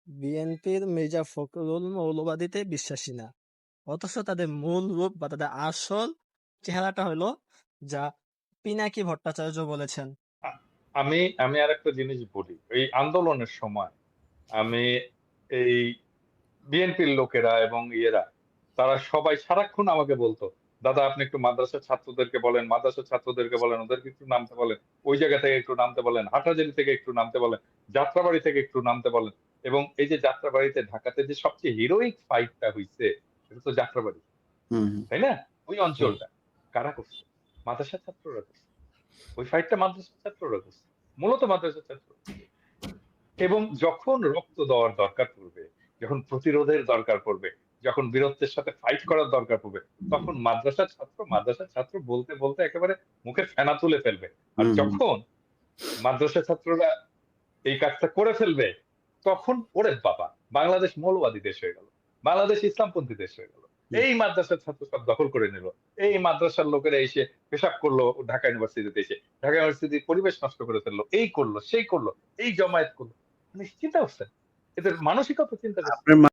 বিএনপির মির্জা ফখরুল মৌলবাদীতে বিশ্বাসী না, অথচ তাদের মূল রূপ বা তাদের আসল চেহারাটা হলো যা পিনাকি ভট্টাচার্য বলেছেন। আ- আমি আমি আর একটা জিনিস বলি, এই আন্দোলনের সময় আমি এই বিএনপির লোকেরা এবং তারা সবাই সারাক্ষণ আমাকে বলতো, দাদা আপনি একটু মাদ্রাসার ছাত্রদেরকে বলেন, মাদ্রাসার ছাত্রদেরকে বলেন, ওদেরকে একটু নামতে বলেন, ওই জায়গা থেকে একটু নামতে বলেন, হাটহাজারী থেকে একটু নামতে বলেন, যাত্রাবাড়ি থেকে একটু নামতে বলেন। এবং এই যে যাত্রাবাড়িতে, ঢাকাতে যে সবচেয়ে হিরোইক ফাইটটা হইছে, এটা তো যাত্রাবাড়ি, হুম হুম। তাই না? ওই অঞ্চলটা কারা করছে? মাদ্রাসার ছাত্ররা করছে। ওই ফাইটটা মাদ্রাসার ছাত্ররা করছে, মূলত মাদ্রাসার ছাত্র। এবং যখন রক্ত দেওয়ার দরকার পড়বে, যখন প্রতিরোধের দরকার পড়বে, যখন বীরত্বের সাথে ফাইট করার দরকার পড়বে, তখন মাদ্রাসার ছাত্র বলতে বলতে একেবারে মুখে ফেনা তুলে ফেলবে। আর হুম হুম। যখন মাদ্রাসা ছাত্ররা এই কাজটা করে ফেলবে, তখন ওরে বাবা, বাংলাদেশ মৌলবাদী দেশ হয়ে গেল, বাংলাদেশ ইসলামপন্থী দেশ হয়ে গেল। এই মাদ্রাসার ছাত্র সব দখল করে নিল, এই মাদ্রাসার লোকেরা এসে পেশাব করলো ঢাকা ইউনিভার্সিটিতে এসে, ঢাকা ইউনিভার্সিটির পরিবেশ নষ্ট করে ফেললো, এই করলো সেই করলো, এই জমায়েত করলো। মানে চিন্তা করছেন এদের মানসিকতা? চিন্তা করছেন? আপনার